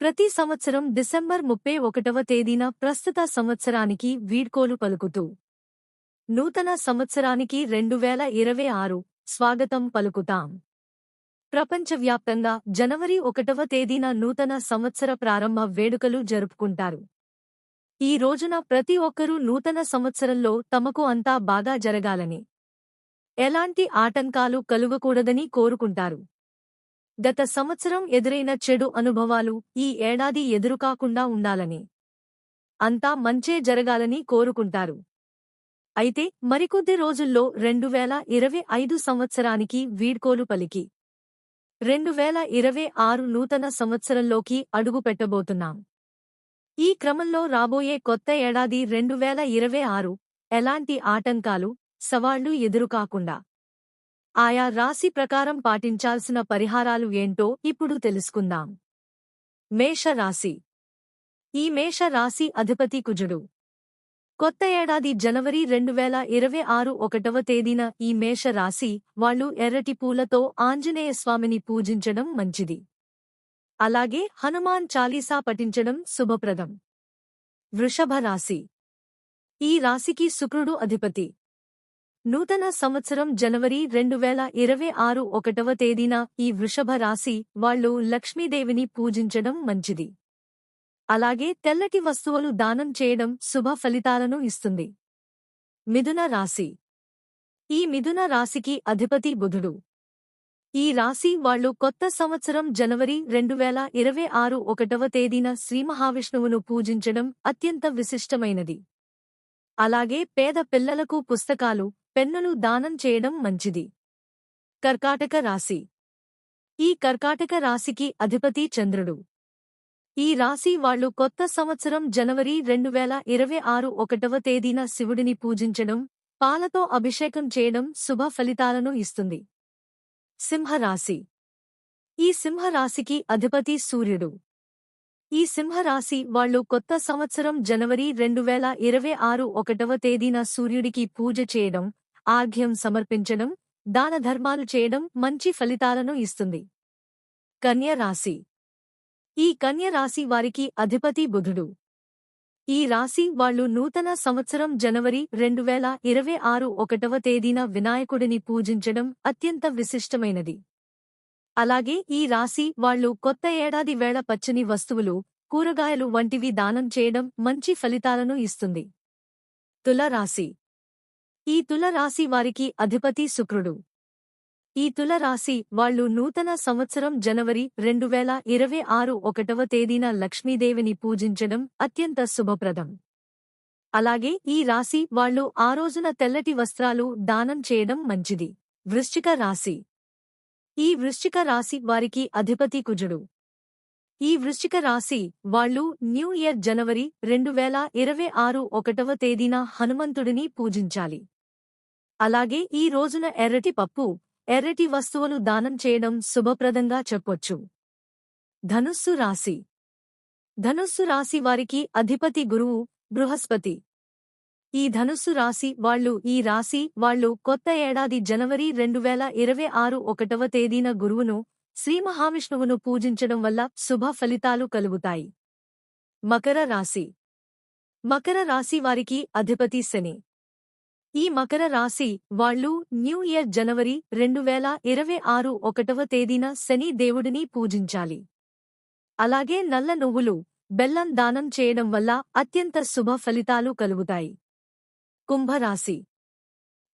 ప్రతి సంవత్సరం డిసెంబర్ 31వ తేదీన ప్రస్తుత సంవత్సరానికి వీడ్కోలు పలుకుతూ నూతన సంవత్సరానికి 2026 స్వాగతం పలుకుతాం. ప్రపంచవ్యాప్తంగా జనవరి 1వ తేదీన నూతన సంవత్సర ప్రారంభ వేడుకలు జరుపుకుంటారు. ఈ రోజున ప్రతి ఒక్కరూ నూతన సంవత్సరంలో తమకు అంతా బాగా జరగాలని, ఎలాంటి ఆటంకాలు కలుగకూడదని కోరుకుంటారు. గత సంవత్సరం ఎదురైన చెడు అనుభవాలు ఈ ఏడాది ఎదురుకాకుండా ఉండాలని, అంతా మంచే జరగాలని కోరుకుంటారు. అయితే మరికొద్ది రోజుల్లో 2025 సంవత్సరానికి వీడ్కోలు పలికి 2026 నూతన సంవత్సరంలోకి అడుగుపెట్టబోతున్నాం. ఈ క్రమంలో రాబోయే కొత్త ఏడాది 2026 ఎలాంటి ఆటంకాలు, సవాళ్లు ఎదురుకాకుండా ఆయా రాశి ప్రకారం పాటించాల్సిన పరిహారాలు ఏంటో ఇప్పుడు తెలుసుకుందాం. మేష రాశి. ఈ మేష రాశి అధిపతి కుజుడు. కొత్త ఏడాది జనవరి 2026 1వ తేదీన ఈ మేష రాశి వాళ్లు ఎర్రటి పూలతో ఆంజనేయ స్వామిని పూజించడం మంచిది. అలాగే హనుమాన్ చాలీసా పఠించడం శుభప్రదం. వృషభ రాశి. ఈ రాశికి శుక్రుడు అధిపతి. నూతన సంవత్సరం జనవరి 2026 1వ తేదీన ఈ వృషభ రాశి వాళ్లు లక్ష్మీదేవిని పూజించడం మంచిది. అలాగే తెల్లటి వస్తువులు దానం చేయడం శుభ ఫలితాలను ఇస్తుంది. మిథున రాశి. ఈ మిథున రాశికి అధిపతి బుధుడు. ఈ రాశి వాళ్లు కొత్త సంవత్సరం జనవరి 2026 1వ తేదీన శ్రీమహావిష్ణువును పూజించడం అత్యంత విశిష్టమైనది. అలాగే పేద పిల్లలకు పుస్తకాలు, పెన్నులు దానం చేయడం మంచిది. కర్కాటక రాశి. ఈ కర్కాటక రాశికి అధిపతి చంద్రుడు. ఈ రాశి వాళ్లు కొత్త సంవత్సరం జనవరి 2026 1వ తేదీన శివుడిని పూజించడం, పాలతో అభిషేకం చేయడం శుభ ఫలితాలను ఇస్తుంది. సింహరాశి. ఈ సింహరాశికి అధిపతి సూర్యుడు. ఈ సింహరాశి వాళ్లు కొత్త సంవత్సరం జనవరి 2026 1వ తేదీన సూర్యుడికి పూజ చేయడం, ఆర్ఘ్యం సమర్పించడం, దానధర్మాలు చేయడం మంచి ఫలితాలను ఇస్తుంది. కన్య రాశి. ఈ కన్య రాశి వారికి అధిపతి బుధుడు. ఈ రాశి వాళ్లు నూతన సంవత్సరం జనవరి 2026 1వ తేదీన వినాయకుడిని పూజించడం అత్యంత విశిష్టమైనది. అలాగే ఈ రాశి వాళ్లు కొత్త ఏడాది వేళ పచ్చని వస్తువులు, కూరగాయలు వంటివి దానం చేయడం మంచి ఫలితాలను ఇస్తుంది. తుల రాశి. ఈ తుల రాశి వారికి అధిపతి శుక్రుడు. ఈ తుల రాశి వాళ్లు నూతన సంవత్సరం జనవరి 2026 1వ తేదీన లక్ష్మీదేవిని పూజించడం అత్యంత శుభప్రదం. అలాగే ఈ రాశి వాళ్లు ఆ రోజున తెల్లటి వస్త్రాలు దానం చేయడం మంచిది. వృశ్చిక రాశి. ఈ వృశ్చిక రాశి వారికి అధిపతి కుజుడు. ఈ వృశ్చిక రాశి వాళ్లు న్యూ ఇయర్ జనవరి 2026 1వ తేదీన హనుమంతుడిని పూజించాలి. అలాగే ఈ రోజున ఎర్రటి పప్పు, ఎర్రటి వస్తువులు దానం చేయడం శుభప్రదంగా చెప్పొచ్చు. ధనుస్సు రాశి. ధనుస్సు రాశి వారికి అధిపతి గురువు, బృహస్పతి. ఈ ధనుస్సు రాశి వాళ్లు కొత్త ఏడాది జనవరి 2026 1వ తేదీన గురువును, శ్రీమహావిష్ణువును పూజించడం వల్ల శుభ ఫలితాలు కలుగుతాయి. మకర రాశి. మకర రాశి వారికి అధిపతి శని. ఈ మకర రాశి వాళ్లు న్యూ ఇయర్ జనవరి 2026 1వ తేదీన శని దేవుడిని పూజించాలి. అలాగే నల్ల నువ్వులు, బెల్లం దానం చేయడం వల్ల అత్యంత శుభ ఫలితాలు కలుగుతాయి. కుంభరాశి.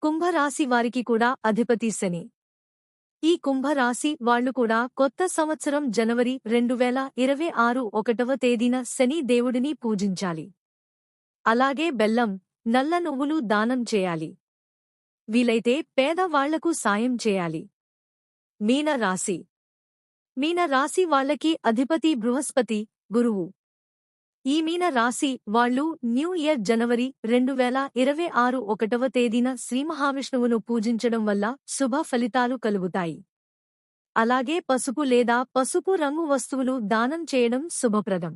కుంభరాశి వారికి కూడా అధిపతి శని. ఈ కుంభరాశి వాళ్లు కూడా కొత్త సంవత్సరం జనవరి 2026 1వ తేదీన శని దేవుడిని పూజించాలి. అలాగే బెల్లం, నల్ల నువ్వులు దానం చేయాలి. వీలైతే పేదవాళ్లకు సాయం చేయాలి. మీన రాశి. మీన రాశి వాళ్లకి అధిపతి బృహస్పతి, గురువు. ఈ మీన రాశి వాళ్లు న్యూ ఇయర్ జనవరి 2026 1వ తేదీన శ్రీమహావిష్ణువును పూజించడం వల్ల శుభ ఫలితాలు కలుగుతాయి. అలాగే పసుపు లేదా పసుపు రంగు వస్తువులు దానం చేయడం శుభప్రదం.